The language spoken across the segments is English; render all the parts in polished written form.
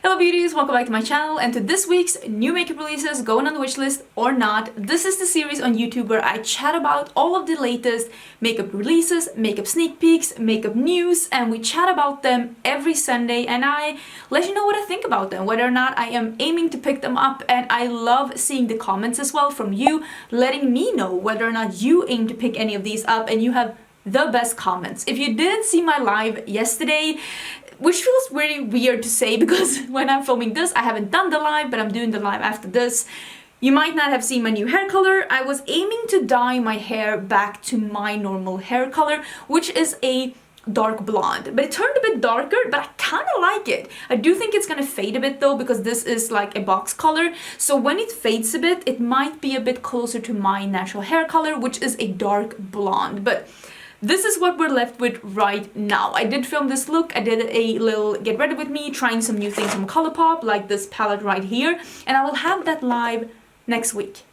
Hello beauties, welcome back to my channel and to this week's new makeup releases going on the wish list or not. This is the series on YouTube where I chat about all of the latest makeup releases, makeup sneak peeks, makeup news, and we chat about them every Sunday and I let you know what I think about them, whether or not I am aiming to pick them up, and I love seeing the comments as well from you, letting me know whether or not you aim to pick any of these up and you have the best comments. If you didn't see my live yesterday, which feels really weird to say because when I'm filming this, I haven't done the live, but I'm doing the live after this. You might not have seen my new hair color. I was aiming to dye my hair back to my normal hair color, which is a dark blonde. But it turned a bit darker, but I kind of like it. I do think it's gonna fade a bit though, because this is like a box color. So when it fades a bit, it might be a bit closer to my natural hair color, which is a dark blonde. But this is what we're left with right now. I did film this look. I did a little get ready with me, trying some new things from ColourPop, like this palette right here. And I will have that live next week.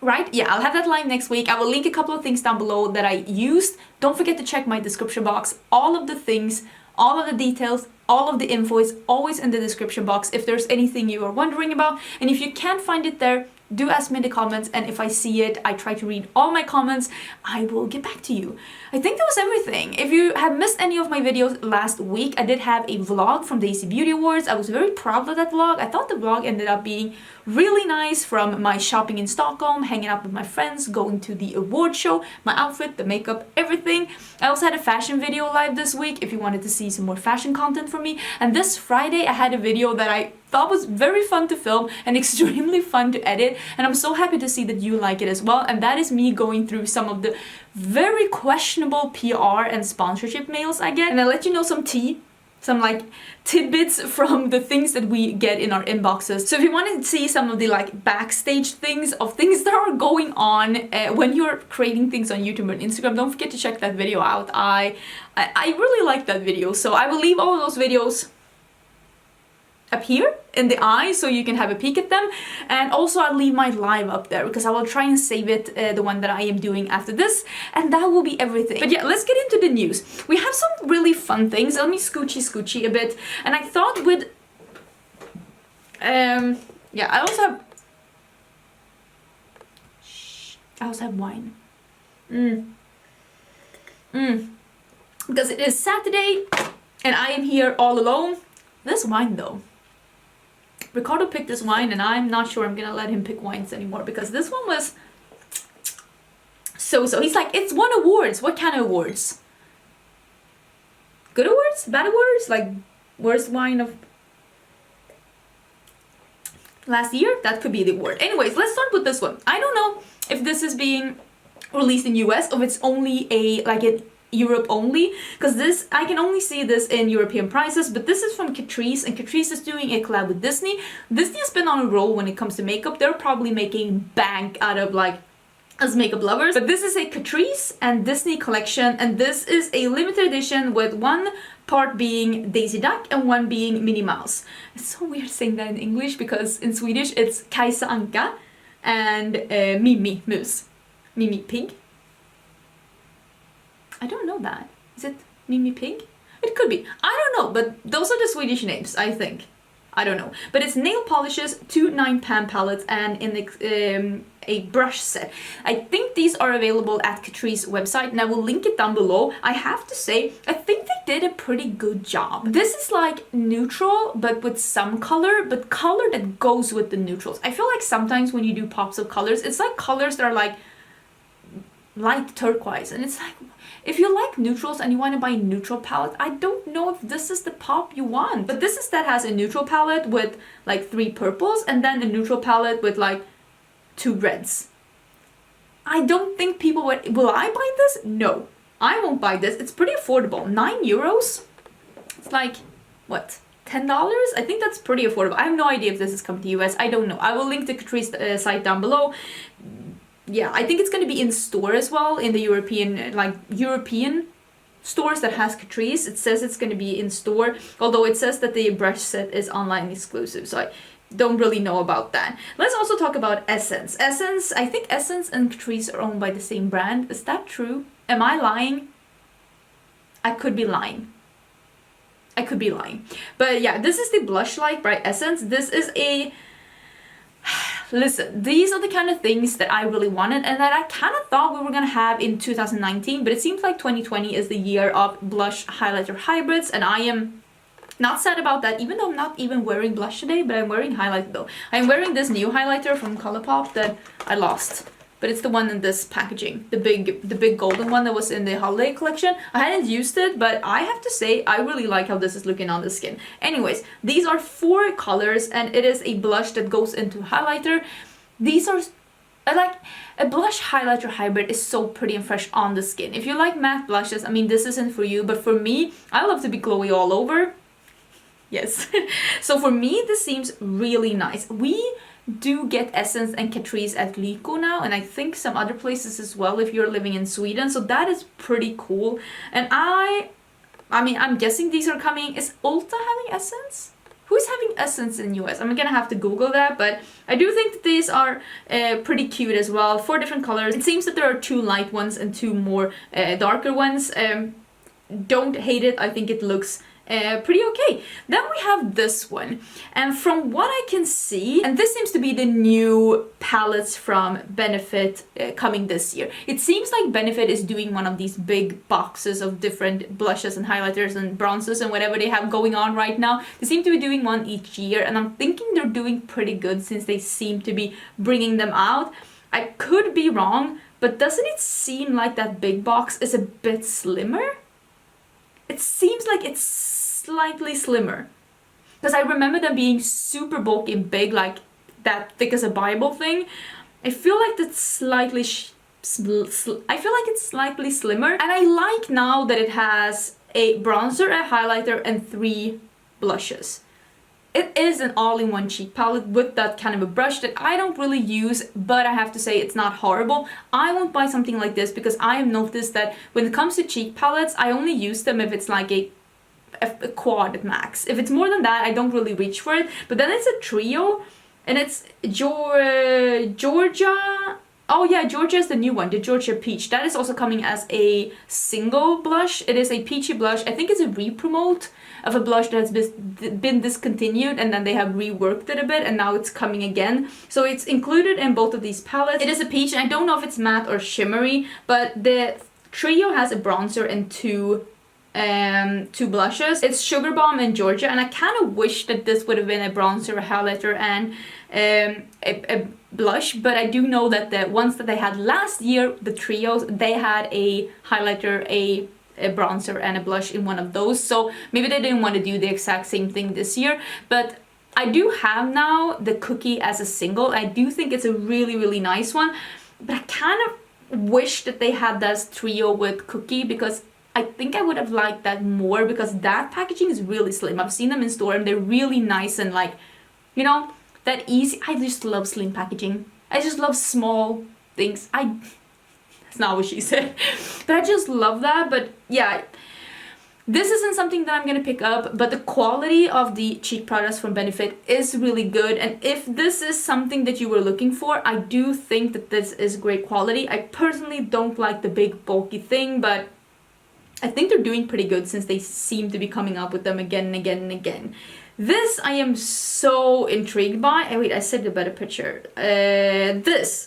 Right? Yeah, I'll have that live next week. I will link a couple of things down below that I used. Don't forget to check my description box. All of the things, all of the details, all of the info is always in the description box if there's anything you are wondering about. And if you can't find it there, do ask me in the comments, and if I see it, I try to read all my comments, I will get back to you. I think that was everything. If you have missed any of my videos last week, I did have a vlog from the Looxi Beauty Awards. I was very proud of that vlog. I thought the vlog ended up being really nice, from my shopping in Stockholm, hanging out with my friends, going to the award show, my outfit, the makeup, everything. I also had a fashion video live this week if you wanted to see some more fashion content from me. And this Friday I had a video that I thought was very fun to film and extremely fun to edit, and I'm so happy to see that you like it as well. And that is me going through some of the very questionable PR and sponsorship mails I get, and I let you know some tea, some like tidbits from the things that we get in our inboxes. So if you want to see some of the like backstage things of things that are going on when you're creating things on YouTube and Instagram, don't forget to check that video out. I really like that video, so I will leave all of those videos up here in the eye so you can have a peek at them, and also I'll leave my live up there because I will try and save it, the one that I am doing after this, and that will be everything. But yeah, let's get into the news. We have some really fun things. Let me scoochy a bit, and I thought with yeah, I also have wine because it is Saturday and I am here all alone. This wine though, Ricardo picked this wine and I'm not sure I'm gonna let him pick wines anymore because this one was so. He's like, it's won awards. What kind of awards? Good awards? Bad awards? Like worst wine of last year? That could be the award. Anyways, let's start with this one. I don't know if this is being released in US or if it's only a like an Europe only, because this I can only see this in European prices, but this is from Catrice, and Catrice is doing a collab with Disney. Disney has been on a roll when it comes to makeup. They're probably making bank out of like us makeup lovers, but this is a Catrice and Disney collection, and this is a limited edition with one part being Daisy Duck and one being Minnie Mouse. It's so weird saying that in English because in Swedish it's Kajsa Anka and Mimi Mus. Mimi Pig. I don't know that. Is it Mimi Pig? It could be. I don't know, but those are the Swedish names, I think. I don't know. But it's nail polishes, 2 9-pan palettes, and in a brush set. I think these are available at Catrice website, and I will link it down below. I have to say, I think they did a pretty good job. This is like neutral, but with some color, but color that goes with the neutrals. I feel like sometimes when you do pops of colors, it's like colors that are like light turquoise, and it's like, if you like neutrals and you want to buy a neutral palette, I don't know if this is the pop you want. But this is that has a neutral palette with like 3 purples and then a neutral palette with like 2 reds. I don't think people would... Will I buy this? No, I won't buy this. It's pretty affordable. 9 euros? It's like, what, $10? I think that's pretty affordable. I have no idea if this is coming to US. I don't know. I will link the Catrice site down below. Yeah, I think it's going to be in store as well, in the European stores that has Catrice. It says it's going to be in store, although it says that the brush set is online exclusive, so I don't really know about that. Let's also talk about Essence. I think Essence and Catrice are owned by the same brand. Is that true? Am I lying? I could be lying. I could be lying. But yeah, this is the Blush Light by Essence. This is a... Listen, these are the kind of things that I really wanted and that I kind of thought we were gonna have in 2019, but it seems like 2020 is the year of blush highlighter hybrids, and I am not sad about that, even though I'm not even wearing blush today, but I'm wearing highlighter though. I'm wearing this new highlighter from ColourPop that I lost, but it's the one in this packaging, the big golden one that was in the holiday collection. I hadn't used it, but I have to say I really like how this is looking on the skin. Anyways, these are 4 colors and it is a blush that goes into highlighter. These are like a blush highlighter hybrid is so pretty and fresh on the skin. If you like matte blushes, I mean, this isn't for you, but for me, I love to be glowy all over. Yes. So for me, this seems really nice. We do get Essence and Catrice at Lyko now, and I think some other places as well if you're living in Sweden, so that is pretty cool. And I mean, I'm guessing these are coming. Is Ulta having Essence? Who's having Essence in US? I'm gonna have to Google that, but I do think that these are pretty cute as well. 4 different colors. It seems that there are 2 light ones and 2 more darker ones. Don't hate it. I think it looks pretty okay. Then we have this one, and from what I can see, and this seems to be the new palettes from Benefit coming this year. It seems like Benefit is doing one of these big boxes of different blushes and highlighters and bronzers and whatever they have going on right now. They seem to be doing one each year, and I'm thinking they're doing pretty good since they seem to be bringing them out. I could be wrong, but doesn't it seem like that big box is a bit slimmer? It seems like it's slightly slimmer, because I remember them being super bulky and big, like that thick as a Bible thing. I feel like that's slightly I feel like it's slightly slimmer, and I like now that it has a bronzer, a highlighter, and 3 blushes. It is an all-in-one cheek palette with that kind of a brush that I don't really use, but I have to say it's not horrible. I won't buy something like this because I have noticed that when it comes to cheek palettes, I only use them if it's like a quad at max. If it's more than that, I don't really reach for it. But then it's a trio, and it's Georgia. Oh yeah, Georgia is the new one, the Georgia Peach. That is also coming as a single blush. It is a peachy blush. I think it's a re-promote of a blush that has been discontinued, and then they have reworked it a bit, and now it's coming again. So it's included in both of these palettes. It is a peach, and I don't know if it's matte or shimmery, but the trio has a bronzer and 2 blushes. It's Sugar Bomb and Georgia, and I kind of wish that this would have been a bronzer, a highlighter, and a blush, but I do know that the ones that they had last year, the trios, they had a highlighter, a bronzer, and a blush in one of those, so maybe they didn't want to do the exact same thing this year. But I do have now the Cookie as a single. I do think it's a really, really nice one, but I kind of wish that they had this trio with Cookie, because I think I would have liked that more, because that packaging is really slim. I've seen them in store and they're really nice and, like, you know, that easy. I just love slim packaging. I just love small things. That's not what she said. But I just love that. But yeah, this isn't something that I'm gonna pick up, but the quality of the cheek products from Benefit is really good. And if this is something that you were looking for, I do think that this is great quality. I personally don't like the big bulky thing, but I think they're doing pretty good since they seem to be coming up with them again and again and again. This I am so intrigued by. Oh, wait, I said a better picture. This.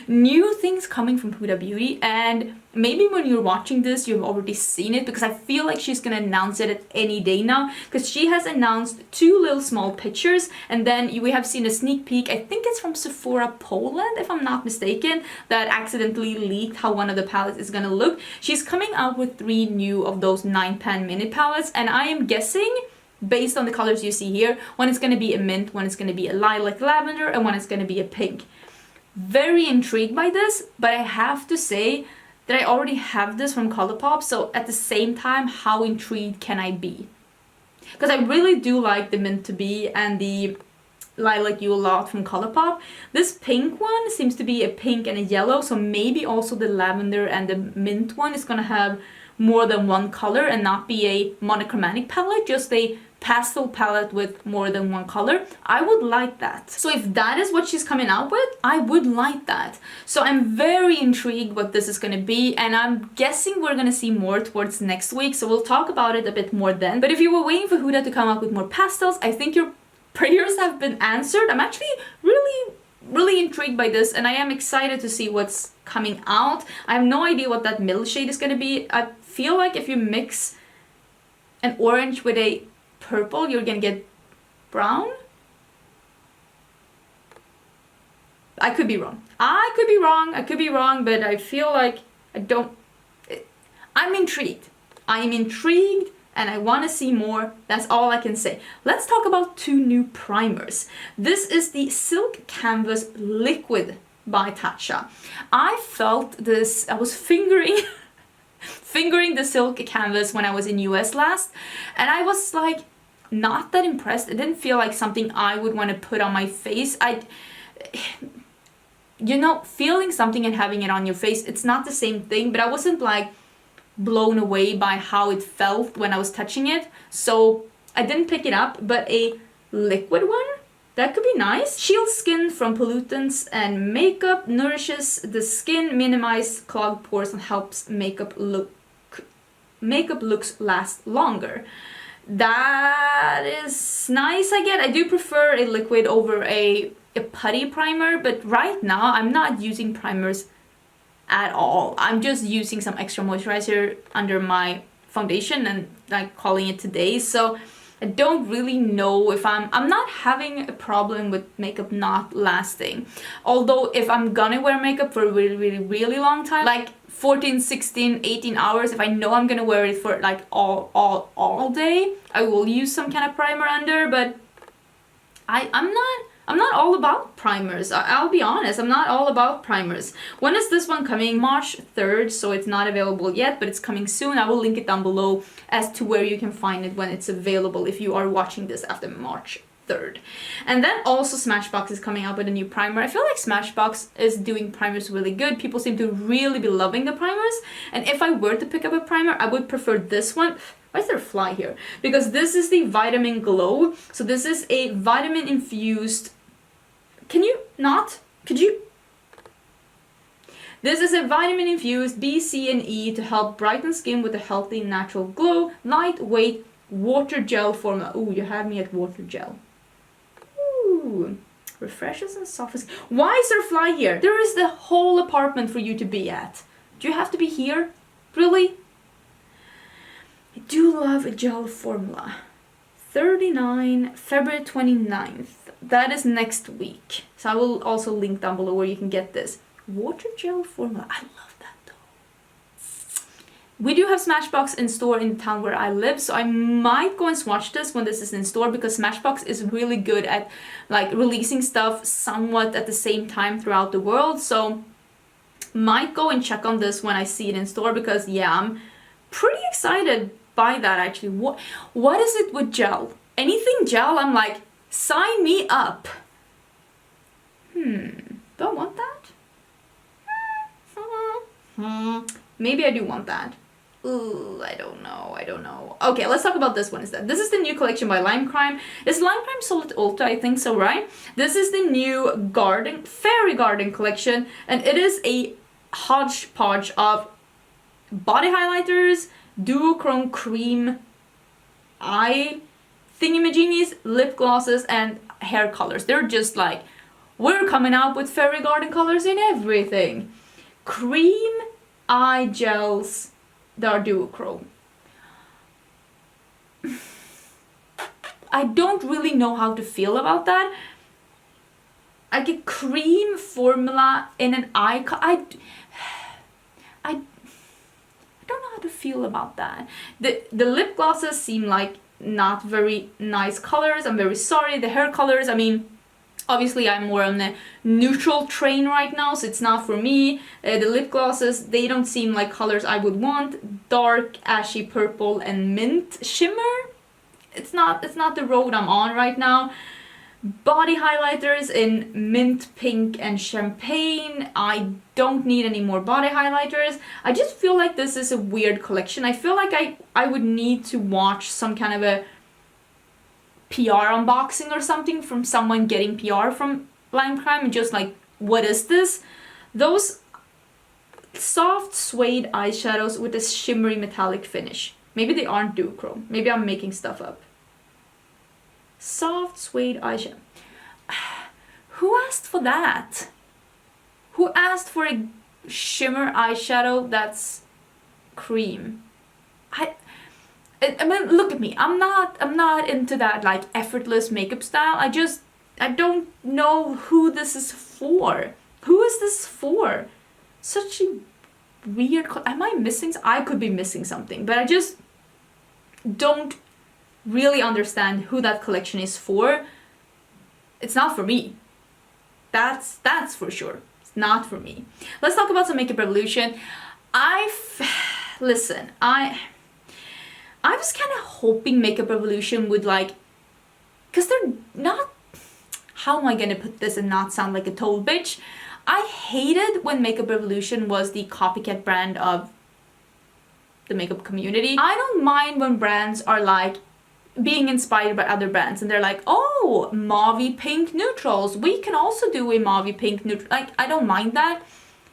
New things coming from Huda Beauty, and maybe when you're watching this you've already seen it, because I feel like she's gonna announce it at any day now, because she has announced 2 little small pictures, and then we have seen a sneak peek. I think it's from Sephora Poland, if I'm not mistaken, that accidentally leaked how one of the palettes is gonna look. She's coming out with 3 new of those 9-pan mini palettes, and I am guessing, based on the colors you see here, one is gonna be a mint, one is gonna be a lilac lavender, and one is gonna be a pink. Very intrigued by this, but I have to say that I already have this from ColourPop, so at the same time, how intrigued can I be? Because I really do like the Mint to Be and the Lilac You a lot from ColourPop. This pink one seems to be a pink and a yellow, so maybe also the lavender and the mint one is gonna have more than one color and not be a monochromatic palette, just a pastel palette with more than one color. I would like that. So if that is what she's coming out with, I would like that. So I'm very intrigued what this is going to be, and I'm guessing we're going to see more towards next week, so we'll talk about it a bit more then. But if you were waiting for Huda to come out with more pastels, I think your prayers have been answered. I'm actually really intrigued by this, and I am excited to see what's coming out. I have no idea what that middle shade is going to be. I feel like if you mix an orange with a purple, you're gonna get brown. I could be wrong. I could be wrong, but I feel like I'm intrigued. I'm intrigued and I want to see more. That's all I can say. Let's talk about two new primers. This is the Silk Canvas Liquid by Tatcha. I felt this, I was fingering the silk canvas when I was in US last, and I was like not that impressed. It didn't feel like something I would want to put on my face. You know, feeling something and having it on your face, it's not the same thing, but I wasn't like blown away by how it felt when I was touching it, so I didn't pick it up. But a liquid one, that could be nice. Shields skin from pollutants and makeup, nourishes the skin, minimize clogged pores, and helps makeup looks last longer. That is nice, I get. I do prefer a liquid over a putty primer, but right now I'm not using primers at all. I'm just using some extra moisturizer under my foundation and like calling it today. So I don't really know if I'm not having a problem with makeup not lasting. Although if I'm gonna wear makeup for a really long time, like 14, 16, 18 hours, if I know I'm gonna wear it for like all day, I will use some kind of primer under. But I'm not all about primers. I'll be honest, I'm not all about primers. When is this one coming? March 3rd, so it's not available yet, but it's coming soon. I will link it down below as to where you can find it when it's available if you are watching this after March 3rd. And then also Smashbox is coming out with a new primer. I feel like Smashbox is doing primers really good. People seem to really be loving the primers, and if I were to pick up a primer, I would prefer this one. Why is there a fly here? Because this is the Vitamin Glow. So this is a vitamin infused... This is a vitamin infused B, C, and E to help brighten skin with a healthy natural glow. Lightweight water gel formula. Ooh, you have me at water gel. Ooh. Refreshes and softens. Why is there a fly here? There is the whole apartment for you to be at. Do you have to be here? Really? I do love a gel formula. 39, February 29th. That is next week. So I will also link down below where you can get this. Water gel formula. I love that though. We do have Smashbox in store in the town where I live, so I might go and swatch this when this is in store, because Smashbox is really good at like releasing stuff somewhat at the same time throughout the world. So might go and check on this when I see it in store, because yeah, I'm pretty excited by that actually. What is it with gel? Anything gel, I'm like, sign me up. Do I want that? Maybe I do want that. Ooh, I don't know. Okay, let's talk about this one instead. This is the new collection by Lancome. Is Lancome sold at Ulta? I think so, right? This is the new Fairy Garden collection, and it is a hodgepodge of body highlighters, duochrome cream eye thingamajiggies, lip glosses, and hair colors. They're just like, we're coming out with Fairy Garden colors in everything. Cream eye gels that are duochrome. I don't really know how to feel about that. Like a cream formula in an eye I don't know how to feel about that. The lip glosses seem like not very nice colors. I'm very sorry. The hair colors, I mean, obviously I'm more on the neutral train right now, so it's not for me. The lip glosses, they don't seem like colors I would want. Dark, ashy purple, and mint shimmer. It's not the road I'm on right now. body highlighters in mint pink and champagne. I don't need any more body highlighters. I just feel like this is a weird collection. I feel like I would need to watch some kind of a PR unboxing or something from someone getting PR from Lancome and just like, what is this? Those soft suede eyeshadows with this shimmery metallic finish. Maybe they aren't duochrome. Maybe I'm making stuff up. Soft suede eyeshadow. Who asked for that? Who asked for a shimmer eyeshadow that's cream? I mean, look at me. I'm not into that like effortless makeup style. I don't know who this is for. Who is this for? Such a weird. Am I missing? I could be missing something, but I just don't really understand who that collection is for. It's not for me. That's for sure. It's not for me. Let's talk about some Makeup Revolution. Listen, I was kind of hoping Makeup Revolution would like, because they're not, how am I gonna put this and not sound like a total bitch? I hated when Makeup Revolution was the copycat brand of the makeup community. I don't mind when brands are like being inspired by other brands and they're like, oh, mauve pink neutrals, we can also do a mauve pink neutral. Like, I don't mind that.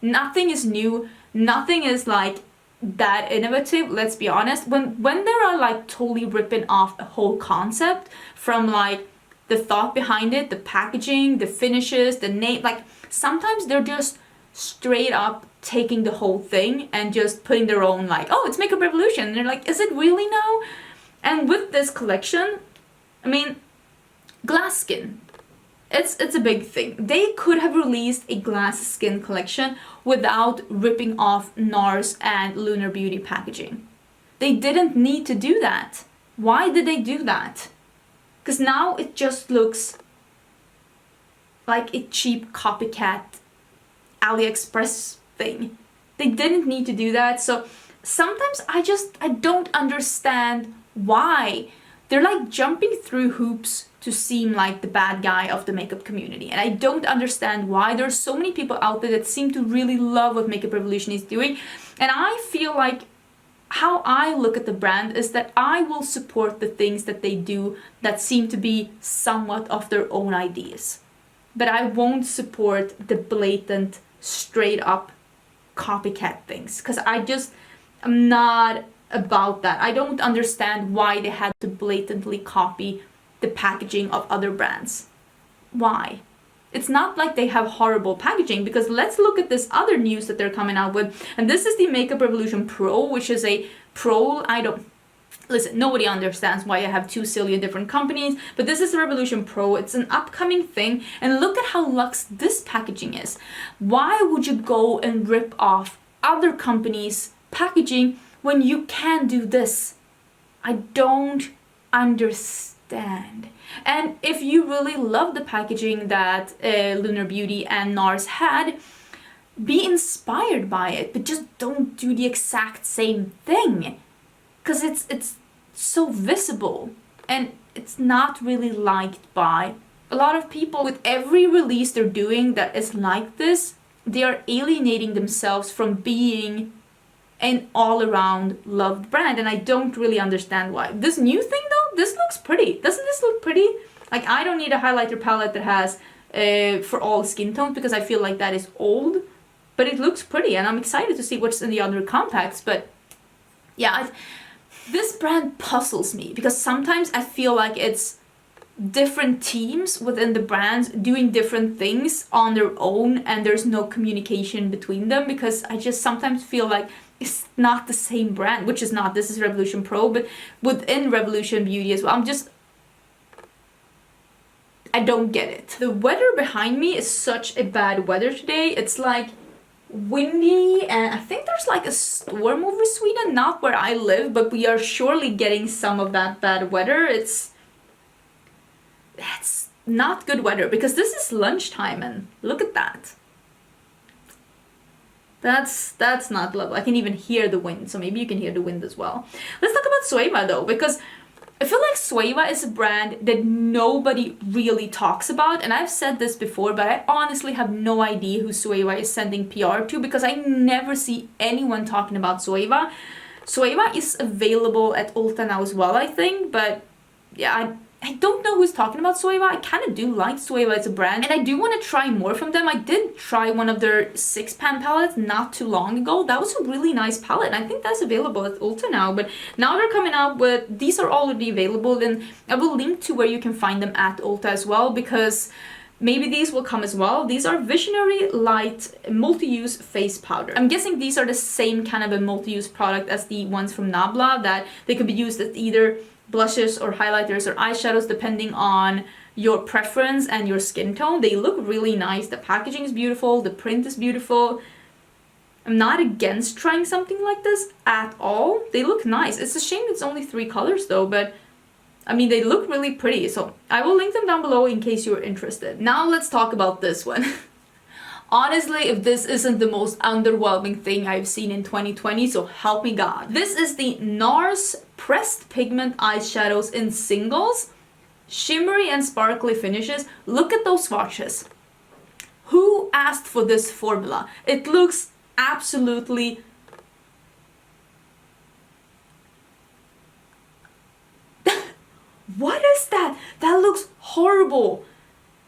Nothing is new, nothing is like that innovative, let's be honest. When there are like totally ripping off a whole concept from like the thought behind it, the packaging, the finishes, the name, like sometimes they're just straight up taking the whole thing and just putting their own like, oh, it's Makeup Revolution, and they're like, is it really now? And with this collection, I mean, glass skin, it's a big thing. They could have released a glass skin collection without ripping off NARS and Huda Beauty packaging. They didn't need to do that. Why did they do that? Because now it just looks like a cheap copycat AliExpress thing. They didn't need to do that. So sometimes I don't understand why they're like jumping through hoops to seem like the bad guy of the makeup community. And I don't understand why there's so many people out there that seem to really love what Makeup Revolution is doing. And I feel like how I look at the brand is that I will support the things that they do that seem to be somewhat of their own ideas. But I won't support the blatant, straight up copycat things, because I'm not about that. I don't understand why they had to blatantly copy the packaging of other brands. Why? It's not like they have horrible packaging, because let's look at this other news that they're coming out with. And this is the Makeup Revolution Pro, which is a pro, listen, nobody understands why I have 2 zillion different companies, but this is the Revolution Pro. It's an upcoming thing, and look at how luxe this packaging is. Why would you go and rip off other companies' packaging when you can do this? I don't understand. And if you really love the packaging that Huda Beauty and NARS had, be inspired by it, but just don't do the exact same thing, because it's so visible and it's not really liked by a lot of people. With every release they're doing that is like this, they are alienating themselves from being an all-around loved brand, and I don't really understand why. This new thing though, this looks pretty. Doesn't this look pretty? Like, I don't need a highlighter palette that has for all skin tones, because I feel like that is old, but it looks pretty, and I'm excited to see what's in the other compacts. But yeah, this brand puzzles me, because sometimes I feel like it's different teams within the brands doing different things on their own, and there's no communication between them, because I just sometimes feel like it's not the same brand, which is not. This is Revolution Pro, but within Revolution Beauty as well, I don't get it. The weather behind me is such a bad weather today. It's like windy, and I think there's like a storm over Sweden, not where I live, but we are surely getting some of that bad weather. It's not good weather, because this is lunchtime, and look at that. That's not lovely. I can even hear the wind, so maybe you can hear the wind as well. Let's talk about Zoeva though, because I feel like Zoeva is a brand that nobody really talks about, and I've said this before, but I honestly have no idea who Zoeva is sending PR to because I never see anyone talking about Zoeva. Zoeva is available at Ulta now as well, I think, but yeah, I don't know who's talking about Zoeva. I kind of do like Zoeva as a brand, and I do want to try more from them. I did try one of their 6-pan palettes not too long ago. That was a really nice palette. I think that's available at Ulta now, but now they're coming out with, these are already available, and I will link to where you can find them at Ulta as well, because maybe these will come as well. These are Visionary Light Multi-Use Face Powder. I'm guessing these are the same kind of a multi-use product as the ones from Nabla, that they could be used as either blushes or highlighters or eyeshadows depending on your preference and your skin tone. They look really nice. The packaging is beautiful. The print is beautiful. I'm not against trying something like this at all. They look nice. It's a shame it's only 3 colors though, but I mean, they look really pretty. So I will link them down below in case you're interested. Now let's talk about this one. Honestly, if this isn't the most underwhelming thing I've seen in 2020, so help me God. This is the NARS Pressed Pigment Eyeshadows in singles. Shimmery and sparkly finishes. Look at those swatches. Who asked for this formula? It looks absolutely... What is that? That looks horrible.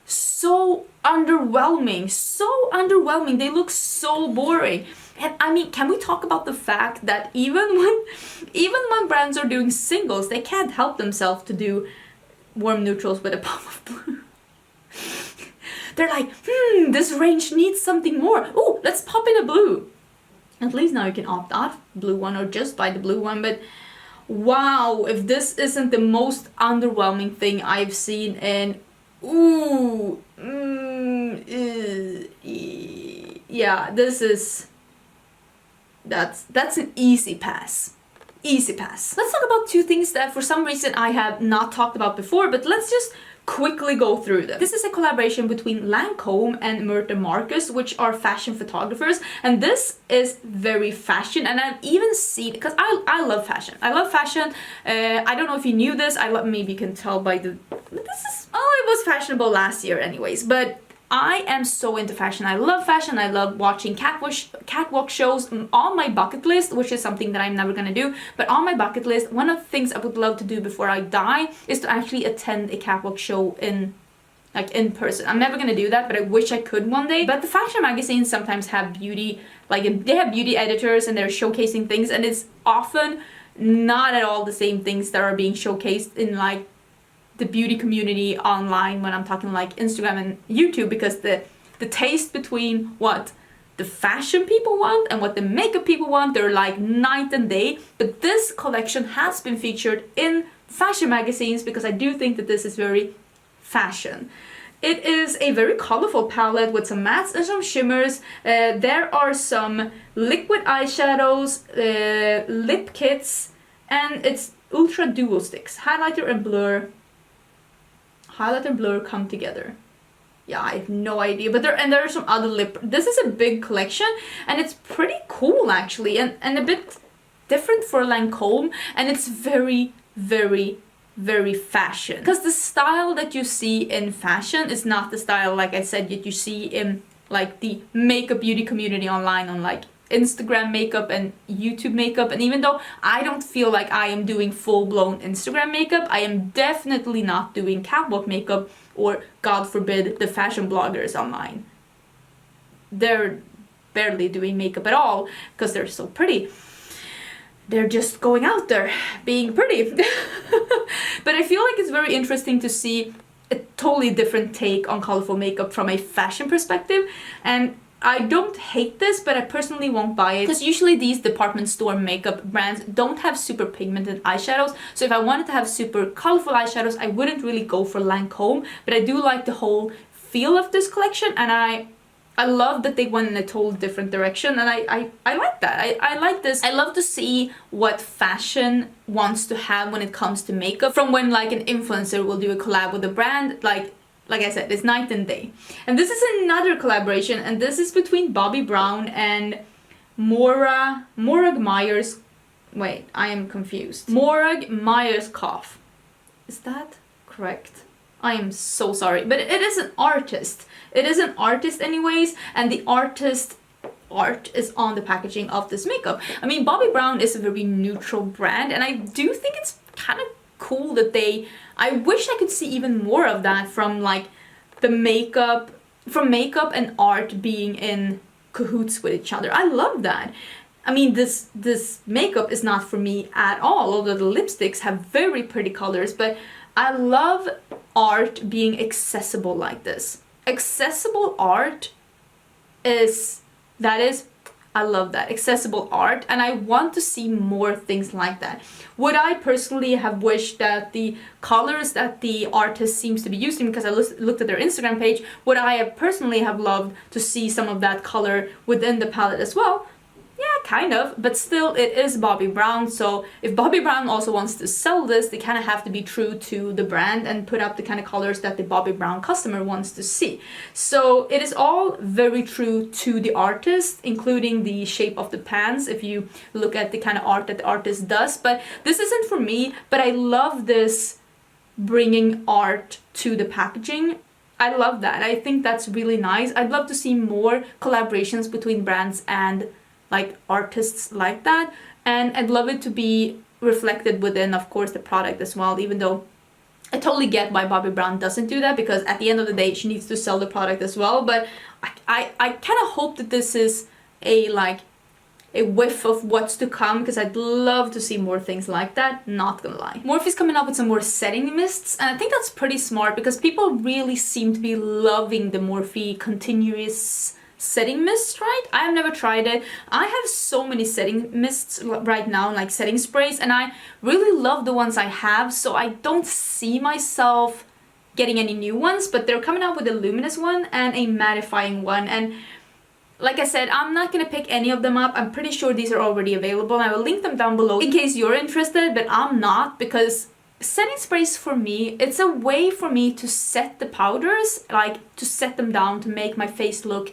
So underwhelming, so underwhelming. They look so boring. And I mean, can we talk about the fact that even when brands are doing singles, they can't help themselves to do warm neutrals with a pop of blue. They're like, this range needs something more. Oh, let's pop in a blue. At least now you can opt out blue one or just buy the blue one, but wow, if this isn't the most underwhelming thing I've seen in yeah, this is that's an easy pass. Easy pass. Let's talk about 2 things that for some reason I have not talked about before, but let's just quickly go through them. This is a collaboration between Lancome and Mert Marcus, which are fashion photographers, and this is very fashion, and I've even seen, because I love fashion. I love fashion. I don't know if you knew this. Maybe you can tell by the... it was fashionable last year anyways, but I am so into fashion. I love fashion. I love watching catwalk shows. On my bucket list, which is something that I'm never gonna do, but on my bucket list, one of the things I would love to do before I die is to actually attend a catwalk show in person. I'm never gonna do that, but I wish I could one day. But the fashion magazines sometimes have beauty, they have beauty editors and they're showcasing things, and it's often not at all the same things that are being showcased in the beauty community online, when I'm talking Instagram and YouTube, because the taste between what the fashion people want and what the makeup people want, they're like night and day. But this collection has been featured in fashion magazines because I do think that this is very fashion. It is a very colorful palette with some mattes and some shimmers. There are some liquid eyeshadows, lip kits, and it's ultra duo sticks. Highlighter and blur. Highlight and blur come together. Yeah, I have no idea, but there are some other this is a big collection, and it's pretty cool actually, and a bit different for Lancome, and it's very, very, very fashion. Because the style that you see in fashion is not the style, like I said, that you see in the makeup beauty community online, on Instagram makeup and YouTube makeup. And even though I don't feel like I am doing full-blown Instagram makeup, I am definitely not doing catwalk makeup, or God forbid the fashion bloggers online. They're barely doing makeup at all because they're so pretty. They're just going out there being pretty. But I feel like it's very interesting to see a totally different take on colorful makeup from a fashion perspective. And I don't hate this, but I personally won't buy it because usually these department store makeup brands don't have super pigmented eyeshadows. So if I wanted to have super colorful eyeshadows, I wouldn't really go for Lancome. But I do like the whole feel of this collection, and I love that they went in a total different direction, and I like that. I like this. I love to see what fashion wants to have when it comes to makeup, from when an influencer will do a collab with a brand, like I said, it's night and day. And this is another collaboration, and this is between Bobbi Brown and Morag Myers. Wait, I am confused. Morag Myers Cough. Is that correct? I am so sorry, but it is an artist. It is an artist anyways, and the artist art is on the packaging of this makeup. I mean, Bobbi Brown is a very neutral brand, and I do think it's kind of cool that I wish I could see even more of that from like the makeup, from makeup and art being in cahoots with each other. I love that. I mean, this makeup is not for me at all, although the lipsticks have very pretty colors, but I love art being accessible like this. Accessible art I love that. Accessible art, and I want to see more things like that. Would I personally have wished that the colors that the artist seems to be using, because I looked at their Instagram page, would I have personally have loved to see some of that color within the palette as well? Yeah, kind of, but still it is Bobbi Brown, so if Bobbi Brown also wants to sell this, they kind of have to be true to the brand and put up the kind of colors that the Bobbi Brown customer wants to see. So it is all very true to the artist, including the shape of the pans, if you look at the kind of art that the artist does. But this isn't for me, but I love this bringing art to the packaging. I love that. I think that's really nice. I'd love to see more collaborations between brands and like artists like that, and I'd love it to be reflected within, of course, the product as well, even though I totally get why Bobbi Brown doesn't do that, because at the end of the day she needs to sell the product as well. But I kind of hope that this is a whiff of what's to come, because I'd love to see more things like that, not gonna lie. Morphe's coming up with some more setting mists, and I think that's pretty smart because people really seem to be loving the Morphe continuous setting mist, right? I have never tried it. I have so many setting mists right now, like setting sprays, and I really love the ones I have, so I don't see myself getting any new ones, but they're coming out with a luminous one and a mattifying one, and like I said, I'm not gonna pick any of them up. I'm pretty sure these are already available, and I will link them down below in case you're interested, but I'm not, because setting sprays for me, it's a way for me to set the powders, like to set them down to make my face look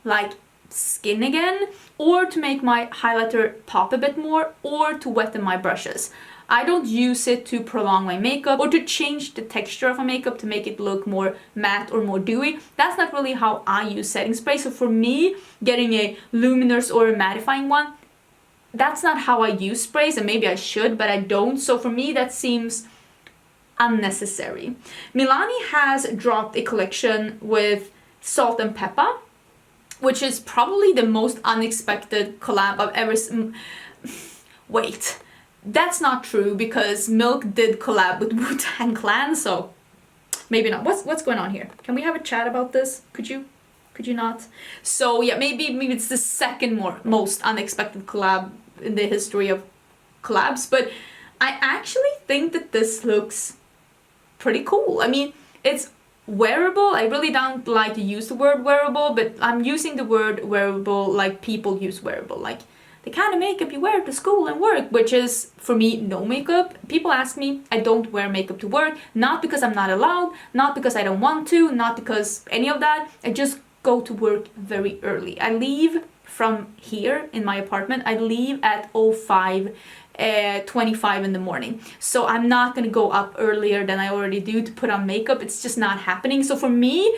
like skin again, or to make my highlighter pop a bit more, or to weten my brushes. I don't use it to prolong my makeup or to change the texture of my makeup to make it look more matte or more dewy. That's not really how I use setting spray. So for me, getting a luminous or a mattifying one, that's not how I use sprays, and maybe I should, but I don't. So for me, that seems unnecessary. Milani has dropped a collection with Salt-N-Pepa, which is probably the most unexpected collab I've ever seen. Wait, that's not true, because Milk did collab with Wu-Tang Clan, so maybe not. What's going on here? Can we have a chat about this? Could you not? So yeah, maybe it's the second most unexpected collab in the history of collabs, but I actually think that this looks pretty cool. I mean, it's wearable. I really don't like to use the word wearable, but I'm using the word wearable like people use wearable, like the kind of makeup you wear to school and work, which is for me no makeup. People ask me, I don't wear makeup to work, not because I'm not allowed, not because I don't want to, not because any of that. I just go to work very early. I leave from here in my apartment, I leave at 5:25 in the morning. So I'm not gonna go up earlier than I already do to put on makeup. It's just not happening. So for me,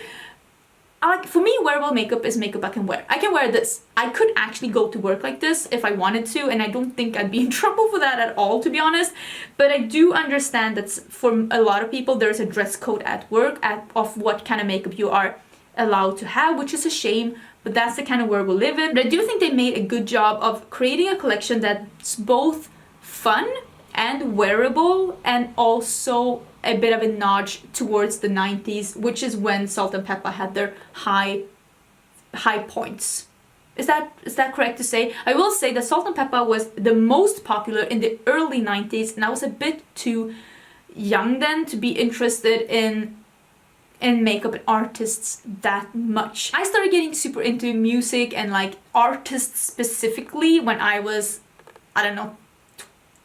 wearable makeup is makeup I can wear. I can wear this. I could actually go to work like this if I wanted to, and I don't think I'd be in trouble for that at all, to be honest. But I do understand that for a lot of people, there's a dress code at work of what kind of makeup you are allowed to have, which is a shame, but that's the kind of world we live in. But I do think they made a good job of creating a collection that's both fun and wearable, and also a bit of a nudge towards the 90s, which is when Salt-N-Pepa had their high points. Is that correct to say? I will say that Salt-N-Pepa was the most popular in the early 90s, and I was a bit too young then to be interested in makeup and artists that much. I started getting super into music and like artists specifically when I was, I don't know,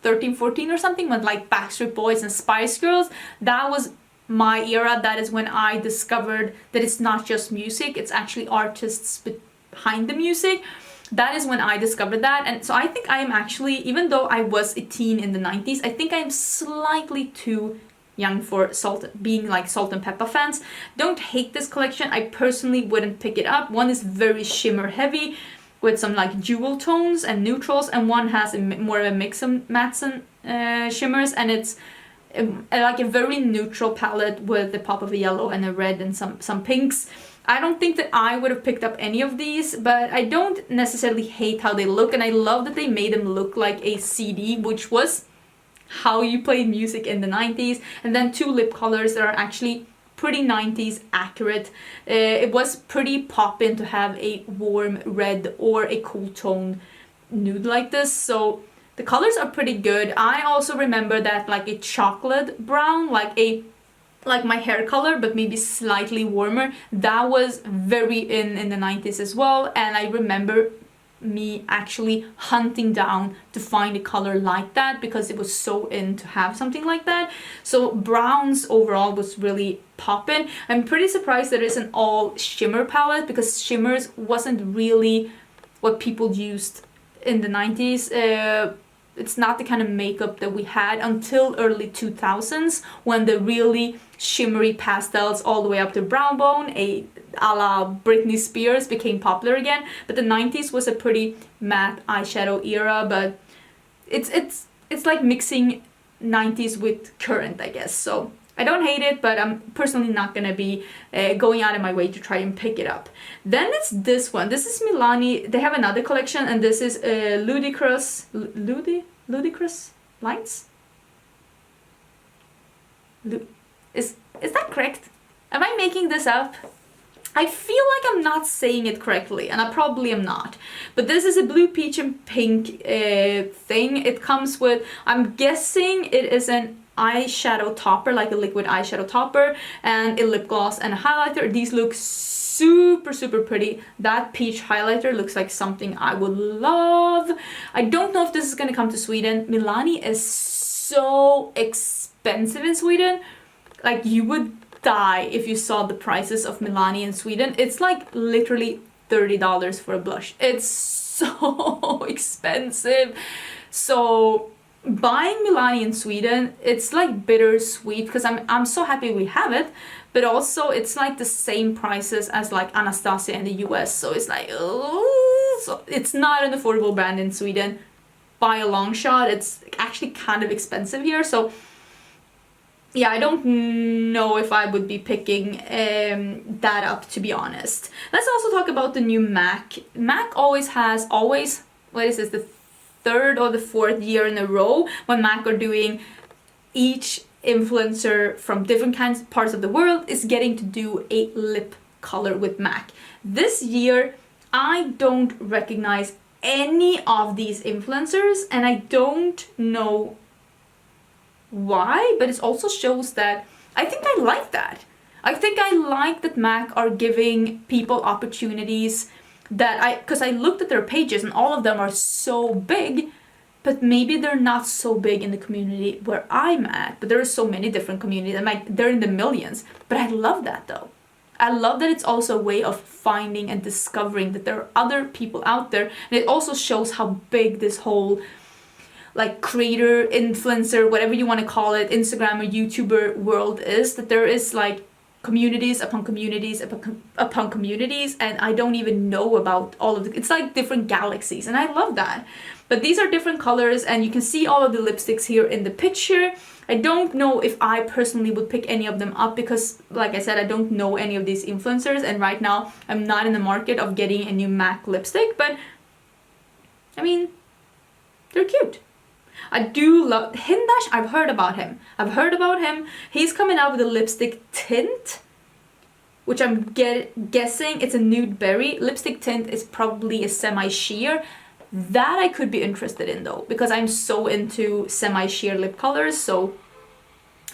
13, 14 or something, when like Backstreet Boys and Spice Girls. That was my era. That is when I discovered that it's not just music, it's actually artists behind the music. That is when I discovered that. And so I think I am actually, even though I was a teen in the 90s, I think I am slightly too young for being like Salt-N-Pepa fans. Don't hate this collection. I personally wouldn't pick it up. One is very shimmer heavy with some like jewel tones and neutrals, and one has more of a mix of mattes and shimmers, and it's like a very neutral palette with the pop of a yellow and a red and some pinks. I don't think that I would have picked up any of these, but I don't necessarily hate how they look, and I love that they made them look like a CD, which was how you played music in the 90s. And then 2 lip colors that are actually pretty 90s accurate. It was pretty poppin' to have a warm red or a cool tone nude like this, so the colors are pretty good. I also remember that like a chocolate brown, like my hair color, but maybe slightly warmer, that was very in the 90s as well, and I remember me actually hunting down to find a color like that because it was so in to have something like that. So browns overall was really poppin'. I'm pretty surprised that it's an all shimmer palette because shimmers wasn't really what people used in the 90s. It's not the kind of makeup that we had until early 2000s, when the really shimmery pastels all the way up to brown bone, a la Britney Spears, became popular again. But the 90s was a pretty matte eyeshadow era, but it's like mixing 90s with current, I guess. So I don't hate it, but I'm personally not gonna be going out of my way to try and pick it up. Then it's this one. This is Milani. They have another collection, and this is Ludacris lines. Is that correct? Am I making this up? I feel like I'm not saying it correctly, and I probably am not. But this is a blue, peach, and pink thing. It comes with, I'm guessing it is an eyeshadow topper, like a liquid eyeshadow topper, and a lip gloss and a highlighter. These look super pretty. That peach highlighter looks like something I would love. I don't know if this is gonna come to Sweden. Milani is so expensive in Sweden. Like, you would die if you saw the prices of Milani in Sweden. It's like literally $30 for a blush. It's so expensive. So buying Milani in Sweden, it's like bittersweet because I'm so happy we have it, but also it's like the same prices as like Anastasia in the US, so it's like, oh, so it's not an affordable brand in Sweden by a long shot. It's actually kind of expensive here, so yeah, I don't know if I would be picking that up, to be honest. Let's also talk about the new MAC. MAC always, what is this, the 3rd or the 4th year in a row when MAC are doing, each influencer from different parts of the world is getting to do a lip color with MAC. This year, I don't recognize any of these influencers, and I don't know why, but it also shows that I think I like that. I think I like that MAC are giving people opportunities that because I looked at their pages and all of them are so big, but maybe they're not so big in the community where I'm at. But there are so many different communities, and like they're in the millions. But I love that though. I love that it's also a way of finding and discovering that there are other people out there, and it also shows how big this whole like creator, influencer, whatever you want to call it, Instagram or YouTuber world is, that there is like communities upon communities upon communities, and I don't even know about all of it. It's like different galaxies, and I love that. But these are different colors, and you can see all of the lipsticks here in the picture. I don't know if I personally would pick any of them up because, like I said, I don't know any of these influencers, and right now I'm not in the market of getting a new MAC lipstick, but I mean, they're cute. I do love Hindash. I've heard about him. He's coming out with a lipstick tint, which I'm guessing it's a nude berry. Lipstick tint is probably a semi-sheer. That I could be interested in though, because I'm so into semi-sheer lip colors, so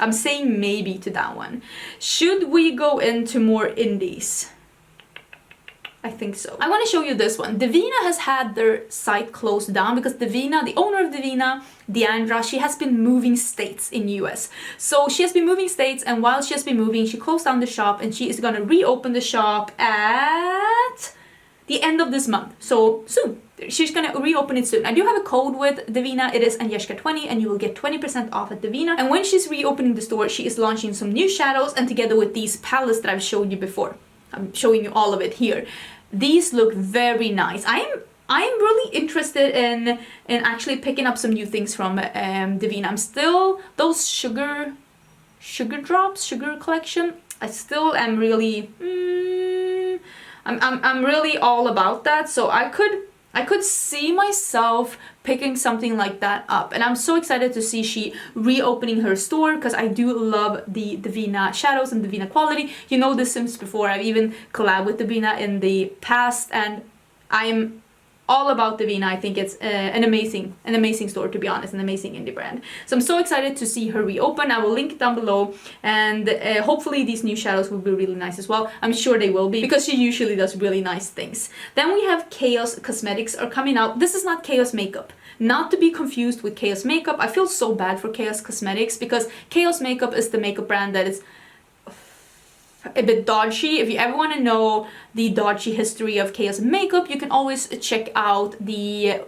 I'm saying maybe to that one. Should we go into more indies? I think so. I want to show you this one. Davina has had their site closed down because Davina, the owner of Davina, Deandra, she has been moving states in US. So she has been moving states, and while she has been moving, she closed down the shop, and she is going to reopen the shop at the end of this month. So soon. she's gonna reopen it soon. I do have a code with Davina. It is Angelica20 and you will get 20% off at Davina. And when she's reopening the store, she is launching some new shadows, and together with these palettes that I've showed you before. I'm showing you all of it here. These look very nice. I am really interested in actually picking up some new things from Davina. I'm still, those sugar drops, sugar collection, I still am really, I'm really all about that. So I could see myself picking something like that up, and I'm so excited to see she reopening her store because I do love the Davina shadows and Davina quality. You know this since before. I've even collabed with Davina in the past, and I'm all about Davina. I think it's an amazing store, to be honest, an amazing indie brand. So I'm so excited to see her reopen. I will link it down below, and hopefully these new shadows will be really nice as well. I'm sure they will be because she usually does really nice things. Then we have Chaos Cosmetics are coming out. This is not Chaos Makeup. Not to be confused with Chaos Makeup. I feel so bad for Chaos Cosmetics because Chaos Makeup is the makeup brand that is a bit dodgy. If you ever want to know the dodgy history of Chaos Makeup, you can always check out the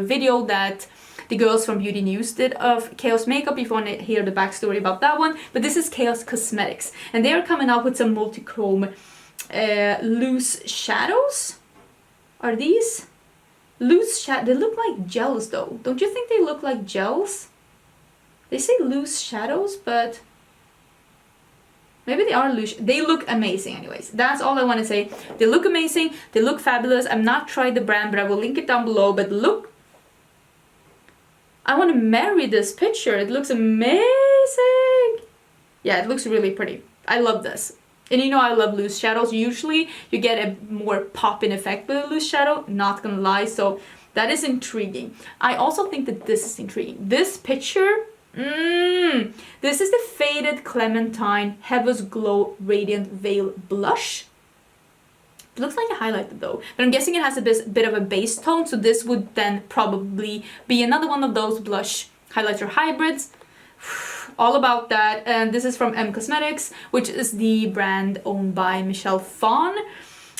video that the girls from Beauty News did of Chaos Makeup if you want to hear the backstory about that one. But this is Chaos Cosmetics, and they are coming out with some multichrome loose shadows. Are these loose shadows? They look like gels though. Don't you think they look like gels? They say loose shadows, but maybe they are loose. They look amazing anyways. That's all I want to say. They look amazing. They look fabulous. I've not tried the brand, but I will link it down below. But look, I want to marry this picture. It looks amazing. Yeah, it looks really pretty. I love this. And you know I love loose shadows. Usually you get a more pop-in effect with a loose shadow. Not gonna lie. So that is intriguing. I also think that this is intriguing. This picture... This is the Faded Clementine Heaven's Glow Radiant Veil Blush. It looks like a highlighter though, but I'm guessing it has a bit of a base tone, so this would then probably be another one of those blush highlighter hybrids. All about that. And this is from M Cosmetics, which is the brand owned by Michelle Phan.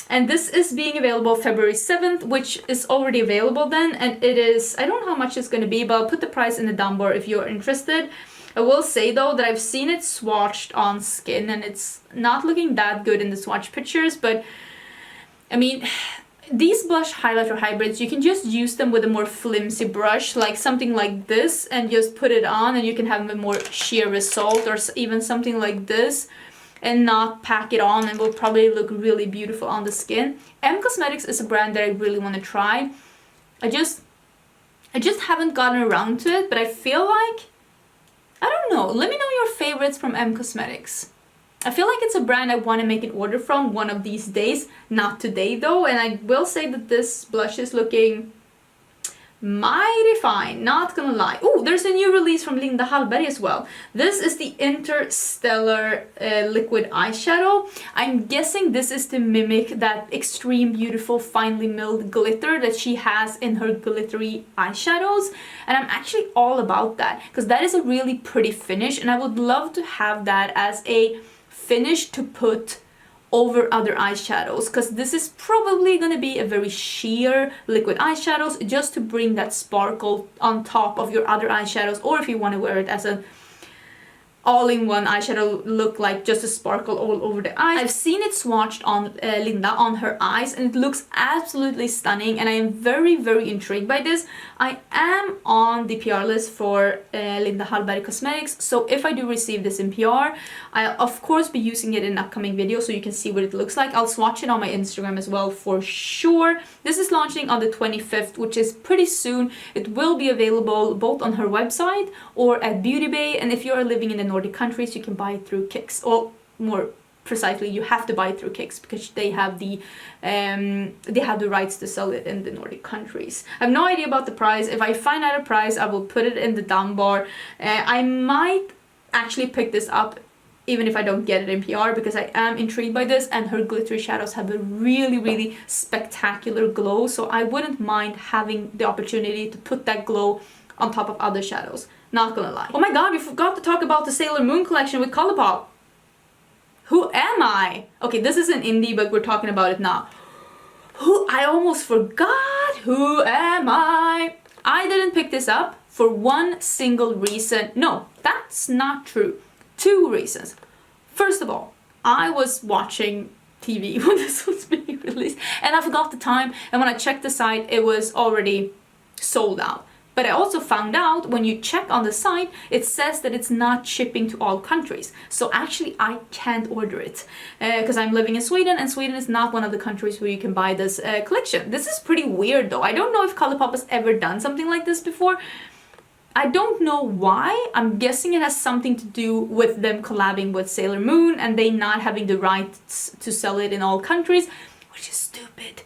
And this is being available February 7th, which is already available then. And it is, I don't know how much it's going to be, but I'll put the price in the down bar if you're interested. I will say though that I've seen it swatched on skin and it's not looking that good in the swatch pictures. But I mean, these blush highlighter hybrids, you can just use them with a more flimsy brush, like something like this, and just put it on and you can have a more sheer result, or even something like this, and not pack it on, and will probably look really beautiful on the skin. M Cosmetics is a brand that I really want to try. I just haven't gotten around to it, but I feel like, I don't know, let me know your favorites from M Cosmetics. I feel like it's a brand I want to make an order from one of these days. Not today though, and I will say that this blush is looking mighty fine, not gonna lie. Oh, there's a new release from Linda Hallberg as well. This is the Interstellar liquid eyeshadow. I'm guessing this is to mimic that extreme beautiful finely milled glitter that she has in her glittery eyeshadows, and I'm actually all about that because that is a really pretty finish, and I would love to have that as a finish to put over other eyeshadows, because this is probably going to be a very sheer liquid eyeshadows, just to bring that sparkle on top of your other eyeshadows, or if you want to wear it as an all-in-one eyeshadow look, like just a sparkle all over the eyes. I've seen it swatched on Linda on her eyes and it looks absolutely stunning, and I am very, very intrigued by this. I am on the PR list for Linda Hallberg Cosmetics, so if I do receive this in PR, I'll of course be using it in upcoming videos so you can see what it looks like. I'll swatch it on my Instagram as well for sure. This is launching on the 25th, which is pretty soon. It will be available both on her website or at Beauty Bay, and if you are living in the Nordic countries, you can buy it through Kicks, or more precisely, you have to buy it through Kicks because they have the rights to sell it in the Nordic countries. I have no idea about the price. If I find out a price, I will put it in the down bar. I might actually pick this up even if I don't get it in PR, because I am intrigued by this, and her glittery shadows have a really, really spectacular glow, so I wouldn't mind having the opportunity to put that glow on top of other shadows. Not gonna lie. Oh my god, we forgot to talk about the Sailor Moon collection with ColourPop. Who am I? Okay, this is an indie, but we're talking about it now. I almost forgot. who am I? I didn't pick this up for one single reason. No, that's not true. Two reasons. First of all, I was watching TV when this was being released and I forgot the time, and when I checked the site it was already sold out. But I also found out when you check on the site, it says that it's not shipping to all countries. So actually I can't order it because I'm living in Sweden, and Sweden is not one of the countries where you can buy this collection. This is pretty weird though. I don't know if ColourPop has ever done something like this before. I don't know why. I'm guessing it has something to do with them collabing with Sailor Moon and they not having the rights to sell it in all countries, which is stupid.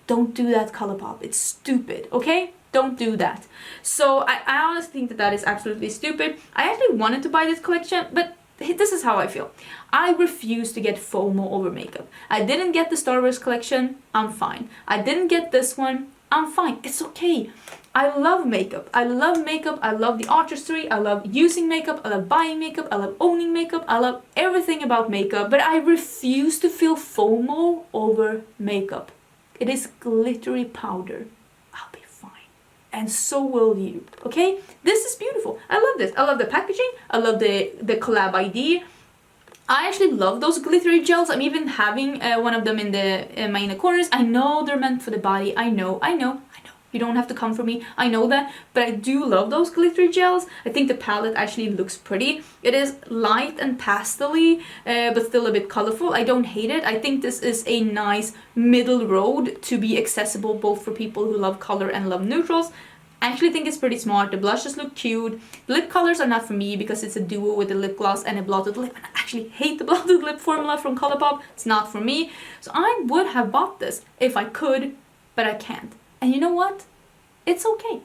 Don't do that, ColourPop. It's stupid, okay? Don't do that. So I honestly think that that is absolutely stupid. I actually wanted to buy this collection, but this is how I feel. I refuse to get FOMO over makeup. I didn't get the Star Wars collection, I'm fine. I didn't get this one, I'm fine. It's okay. I love makeup. I love makeup. I love the artistry. I love using makeup. I love buying makeup. I love owning makeup. I love everything about makeup. But I refuse to feel FOMO over makeup. It is glittery powder. I'll be fine. And so will you. Okay? This is beautiful. I love this. I love the packaging. I love the collab idea. I actually love those glittery gels. I'm even having one of them in my inner corners. I know they're meant for the body. I know. You don't have to come for me. I know that. But I do love those glittery gels. I think the palette actually looks pretty. It is light and pastel-y, but still a bit colorful. I don't hate it. I think this is a nice middle road to be accessible both for people who love color and love neutrals. I actually think it's pretty smart. The blushes look cute. The lip colors are not for me because it's a duo with a lip gloss and a blotted lip. And I actually hate the blotted lip formula from ColourPop. It's not for me. So I would have bought this if I could, but I can't. And you know what? It's okay.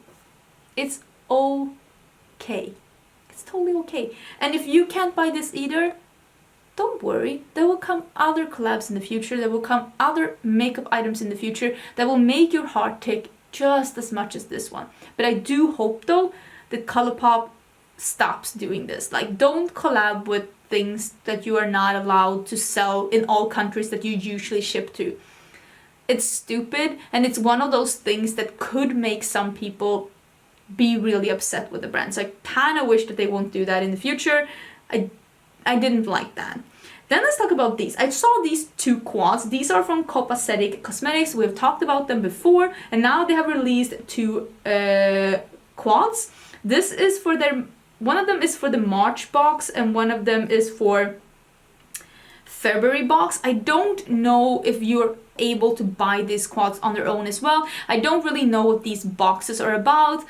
It's okay. It's totally okay. And if you can't buy this either, don't worry. There will come other collabs in the future. There will come other makeup items in the future that will make your heart tick just as much as this one. But I do hope though that ColourPop stops doing this. Like, don't collab with things that you are not allowed to sell in all countries that you usually ship to. It's stupid, and it's one of those things that could make some people be really upset with the brand. So I kind of wish that they won't do that in the future. I didn't like that. Then let's talk about these. I saw these two quads. These are from Copasetic Cosmetics. We've talked about them before, and now they have released two quads. This is for their... One of them is for the March box, and one of them is for February box. I don't know if you're able to buy these quads on their own as well. I don't really know what these boxes are about.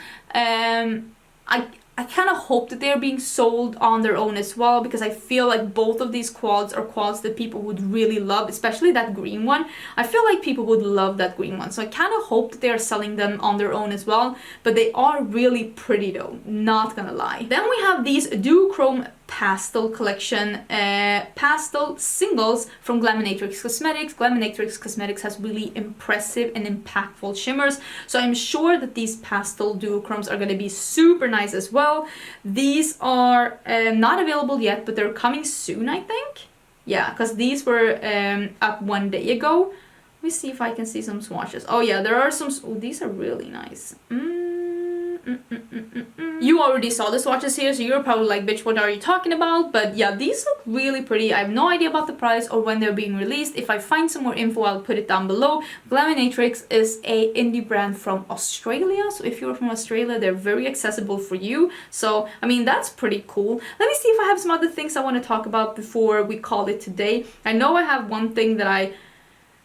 I kind of hope that they're being sold on their own as well, because I feel like both of these quads are quads that people would really love, especially that green one. I feel like people would love that green one, so I kind of hope that they're selling them on their own as well, but they are really pretty though, not gonna lie. Then we have these duochrome pastel collection pastel singles from Glamouratrix Cosmetics. Glamouratrix Cosmetics has really impressive and impactful shimmers, so I'm sure that these pastel duochromes are going to be super nice as well. These are not available yet, but they're coming soon, I think. Yeah, because these were up one day ago. Let me see if I can see some swatches. Oh yeah, there are some. Oh, these are really nice. You already saw the swatches here, so you're probably like, bitch, what are you talking about? But yeah, these look really pretty. I have no idea about the price or when they're being released. If I find some more info, I'll put it down below. Glamouratrix is a indie brand from Australia, so if you're from Australia, they're very accessible for you. So, I mean, that's pretty cool. Let me see if I have some other things I want to talk about before we call it today. I know I have one thing that I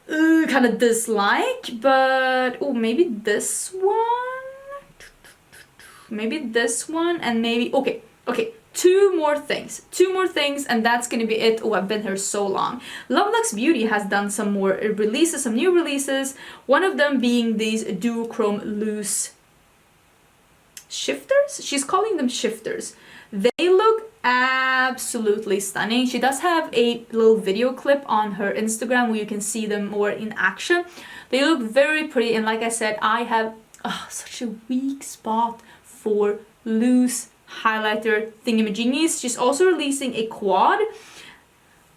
kind of dislike, but oh, maybe this one? Maybe this one, and maybe... Okay, two more things, and that's gonna be it. Oh, I've been here so long. Looxi Beauty has done some more releases, some new releases, one of them being these duochrome loose shifters. She's calling them shifters. They look absolutely stunning. She does have a little video clip on her Instagram where you can see them more in action. They look very pretty, and like I said, I have such a weak spot for loose highlighter thingamajiggies. She's also releasing a quad.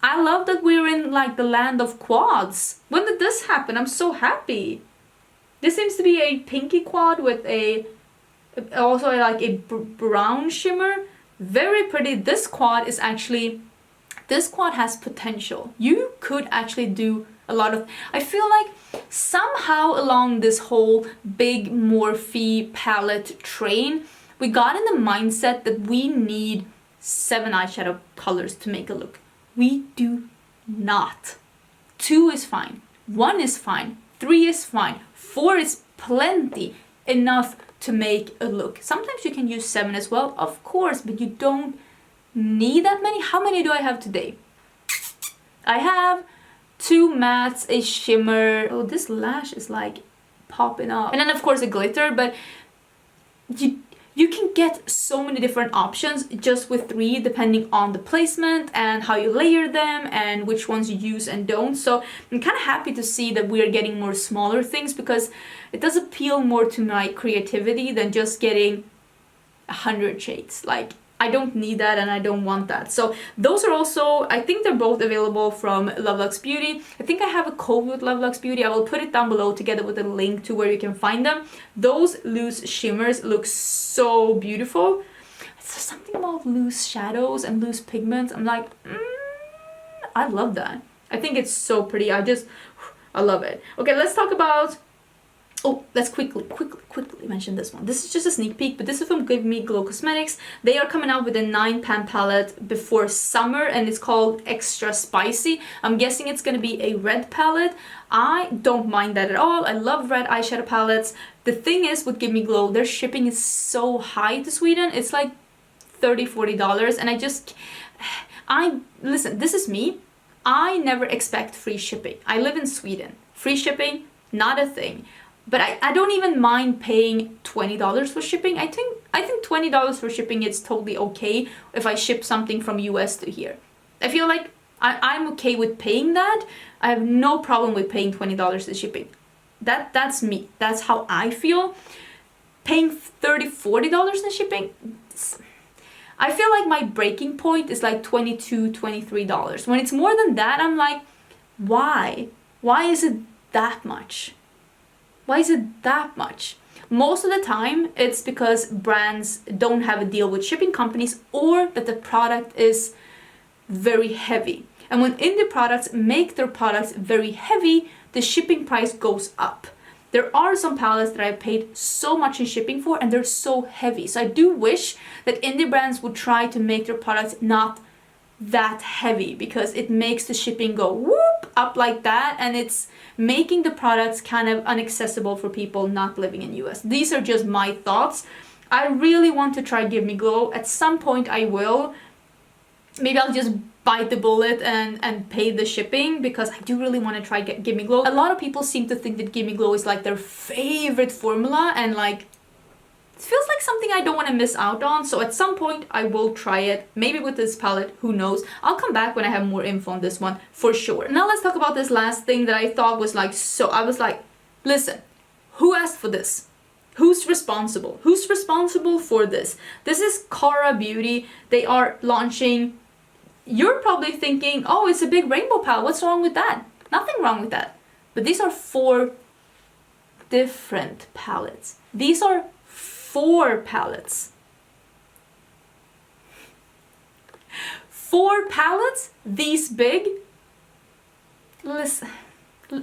I love that we're in like the land of quads. When did this happen? I'm so happy. This seems to be a pinky quad with also like a brown shimmer. Very pretty. This quad has potential. You could actually do a lot of, I feel like somehow along this whole big Morphe palette train, we got in the mindset that we need 7 eyeshadow colors to make a look. We do not. 2 is fine. 1 is fine. 3 is fine. 4 is plenty enough to make a look. Sometimes you can use 7 as well, of course, but you don't need that many. How many do I have today? I have 2 mattes, a shimmer. Oh, this lash is like popping up. And then of course a glitter, but you can get so many different options just with 3 depending on the placement and how you layer them and which ones you use and don't. So I'm kind of happy to see that we are getting more smaller things because it does appeal more to my creativity than just getting 100 shades. Like, I don't need that and I don't want that. So those are also, I think they're both available from Looxi Beauty. I think I have a code with Looxi Beauty. I will put it down below together with a link to where you can find them. Those loose shimmers look so beautiful. There's something about loose shadows and loose pigments. I'm like, I love that. I think it's so pretty. I love it. Okay, let's talk about, let's quickly mention this one. This is just a sneak peek, but this is from Give Me Glow Cosmetics. They are coming out with a 9-pan palette before summer, and it's called Extra Spicy. I'm guessing it's gonna be a red palette. I don't mind that at all. I love red eyeshadow palettes. The thing is with Give Me Glow, their shipping is so high to Sweden. It's like $30-40, and listen, this is me. I never expect free shipping. I live in Sweden. Free shipping, not a thing. But I don't even mind paying $20 for shipping. I think $20 for shipping is totally okay if I ship something from US to here. I feel like I'm okay with paying that. I have no problem with paying $20 for shipping. That's me. That's how I feel. Paying $30-40 in shipping, I feel like my breaking point is like $22-23. When it's more than that, I'm like, why? Why is it that much? Why is it that much? Most of the time, it's because brands don't have a deal with shipping companies or that the product is very heavy. And when indie products make their products very heavy, the shipping price goes up. There are some palettes that I've paid so much in shipping for and they're so heavy. So I do wish that indie brands would try to make their products not that heavy because it makes the shipping go whoop up like that, and it's making the products kind of inaccessible for people not living in US. These are just my thoughts. I really want to try Give Me Glow. At some point I will. Maybe I'll just bite the bullet and pay the shipping because I do really want to try Give Me Glow. A lot of people seem to think that Give Me Glow is like their favorite formula, and like it feels like something I don't want to miss out on. So at some point I will try it, maybe with this palette, who knows. I'll come back when I have more info on this one for sure. Now let's talk about this last thing that I thought was like, so I was like, listen, who asked for this? Who's responsible? Who's responsible for this? This is Huda Beauty. They are launching, you're probably thinking, oh, it's a big rainbow palette, what's wrong with that? Nothing wrong with that. But these are 4 different palettes. These are 4 palettes. 4 palettes this big. Listen,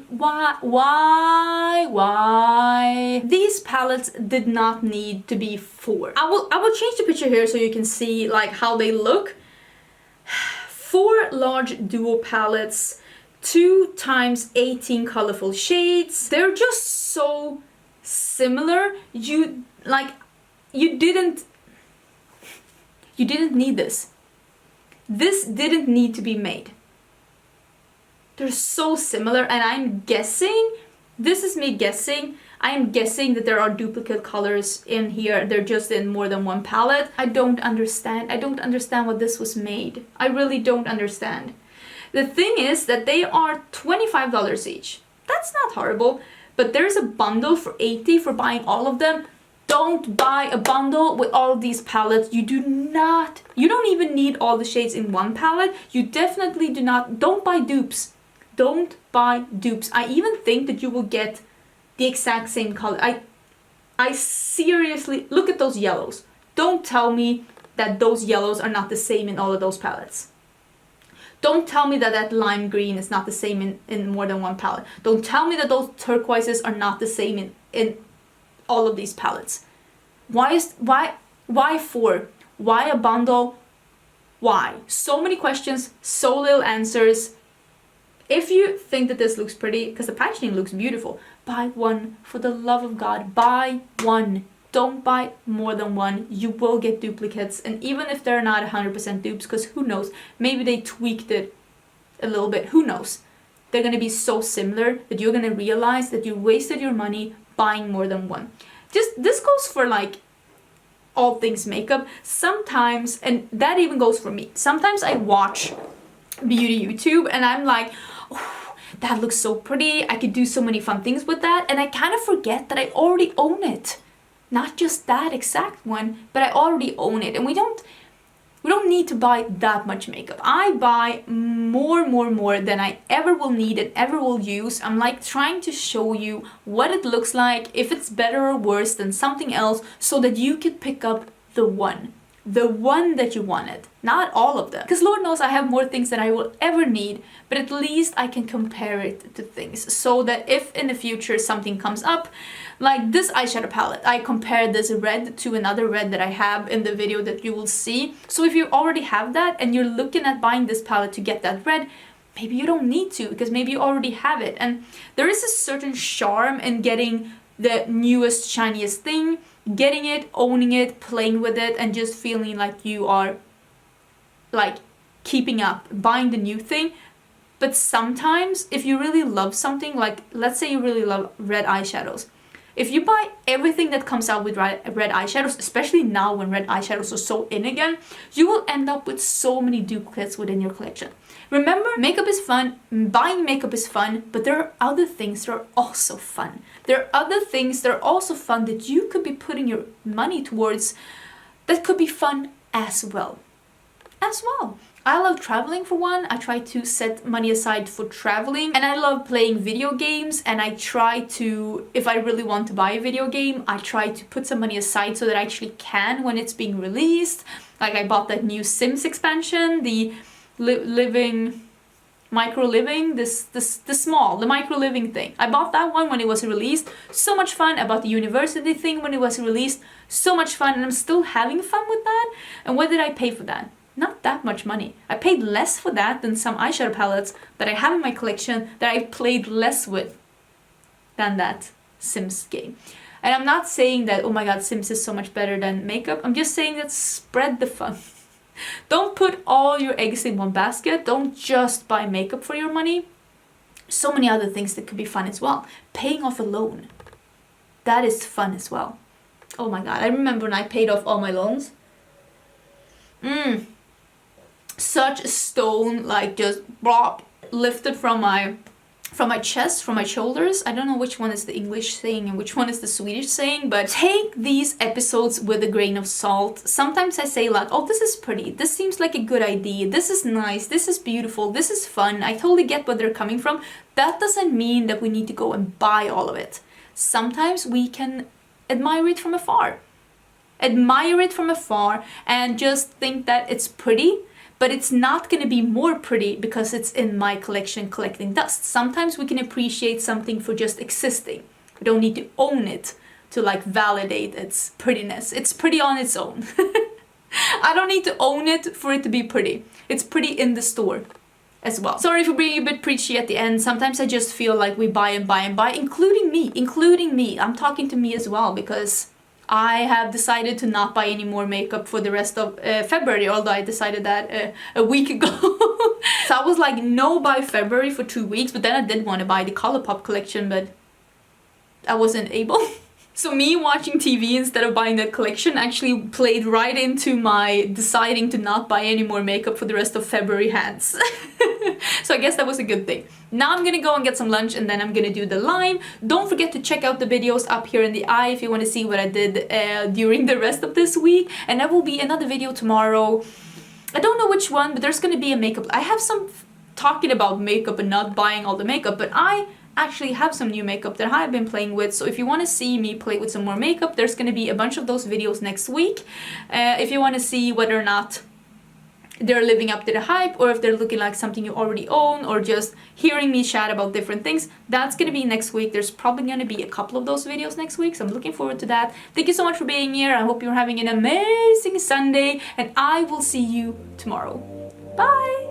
why? These palettes did not need to be 4. I will change the picture here so you can see like how they look. 4 large duo palettes, 2 times 18 colorful shades. They're just so similar. You didn't need this. This didn't need to be made. They're so similar, and I'm guessing, this is me guessing, I am guessing that there are duplicate colors in here. They're just in more than one palette. I don't understand. I don't understand what this was made. I really don't understand. The thing is that they are $25 each. That's not horrible, but there's a bundle for $80 for buying all of them. Don't buy a bundle with all of these palettes. You don't even need all the shades in one palette. You definitely do not. Don't buy dupes. Don't buy dupes. I even think that you will get the exact same color. I seriously, look at those yellows. Don't tell me that those yellows are not the same in all of those palettes. Don't tell me that that lime green is not the same in more than one palette. Don't tell me that those turquoises are not the same in all of these palettes. Why four? Why a bundle? Why? So many questions, so little answers. If you think that this looks pretty, because the packaging looks beautiful, buy one. For the love of God, buy one. Don't buy more than one. You will get duplicates. And even if they're not 100% dupes, because who knows, maybe they tweaked it a little bit. Who knows? They're going to be so similar that you're going to realize that you wasted your money buying more than one. This goes for like all things makeup. Sometimes, and that even goes for me, sometimes I watch beauty YouTube and I'm like, oh, that looks so pretty. I could do so many fun things with that. And I kind of forget that I already own it. Not just that exact one, but I already own it. And we don't need to buy that much makeup. I buy more than I ever will need and ever will use. I'm like trying to show you what it looks like, if it's better or worse than something else, so that you can pick up the one that you wanted, not all of them. Because Lord knows I have more things than I will ever need, but at least I can compare it to things, so that if in the future something comes up, like this eyeshadow palette, I compared this red to another red that I have in the video that you will see. So if you already have that and you're looking at buying this palette to get that red, maybe you don't need to, because maybe you already have it. And there is a certain charm in getting the newest, shiniest thing, getting it, owning it, playing with it, and just feeling like you are like keeping up, buying the new thing. But sometimes if you really love something, like let's say you really love red eyeshadows, if you buy everything that comes out with red eyeshadows, especially now when red eyeshadows are so in again, you will end up with so many duplicates within your collection. Remember, makeup is fun, buying makeup is fun, but there are other things that are also fun. There are other things that are also fun that you could be putting your money towards that could be fun as well. I love traveling for one. I try to set money aside for traveling, and I love playing video games, and I try to, if I really want to buy a video game, I try to put some money aside so that I actually can when it's being released. Like I bought that new Sims expansion, the micro living, the micro living thing. I bought that one when it was released. So much fun. I bought the university thing when it was released. So much fun, and I'm still having fun with that. And what did I pay for that? Not that much money. I paid less for that than some eyeshadow palettes that I have in my collection that I played less with than that Sims game. And I'm not saying that, oh my god, Sims is so much better than makeup. I'm just saying that spread the fun. Don't put all your eggs in one basket. Don't just buy makeup for your money. So many other things that could be fun as well. Paying off a loan. That is fun as well. Oh my god, I remember when I paid off all my loans. Such a stone, like just lifted from my chest, from my shoulders. I don't know which one is the English saying and which one is the Swedish saying, but take these episodes with a grain of salt. Sometimes I say like, oh, this is pretty, this seems like a good idea, this is nice, this is beautiful, this is fun. I totally get where they're coming from. That doesn't mean that we need to go and buy all of it. Sometimes we can admire it from afar. Admire it from afar and just think that it's pretty, but it's not going to be more pretty because it's in my collection collecting dust. Sometimes we can appreciate something for just existing. We don't need to own it to like validate its prettiness. It's pretty on its own. I don't need to own it for it to be pretty. It's pretty in the store as well. Sorry for being a bit preachy at the end. Sometimes I just feel like we buy and buy and buy, including me. I'm talking to me as well, because I have decided to not buy any more makeup for the rest of February, although I decided that a week ago. So I was like, no by February for 2 weeks, but then I did want to buy the ColourPop collection, but I wasn't able. So me watching TV instead of buying that collection actually played right into my deciding to not buy any more makeup for the rest of February hands. So I guess that was a good thing. Now I'm gonna go and get some lunch, and then I'm gonna do the lime. Don't forget to check out the videos up here in the eye if you want to see what I did during the rest of this week. And there will be another video tomorrow. I don't know which one, but there's gonna be a makeup. I have some talking about makeup and not buying all the makeup, but I actually have some new makeup that I've been playing with. So if you want to see me play with some more makeup, there's going to be a bunch of those videos next week. If you want to see whether or not they're living up to the hype, or if they're looking like something you already own, or just hearing me chat about different things, that's gonna be next week. There's probably gonna be a couple of those videos next week, so I'm looking forward to that. Thank you so much for being here. I hope you're having an amazing Sunday, and I will see you tomorrow. Bye!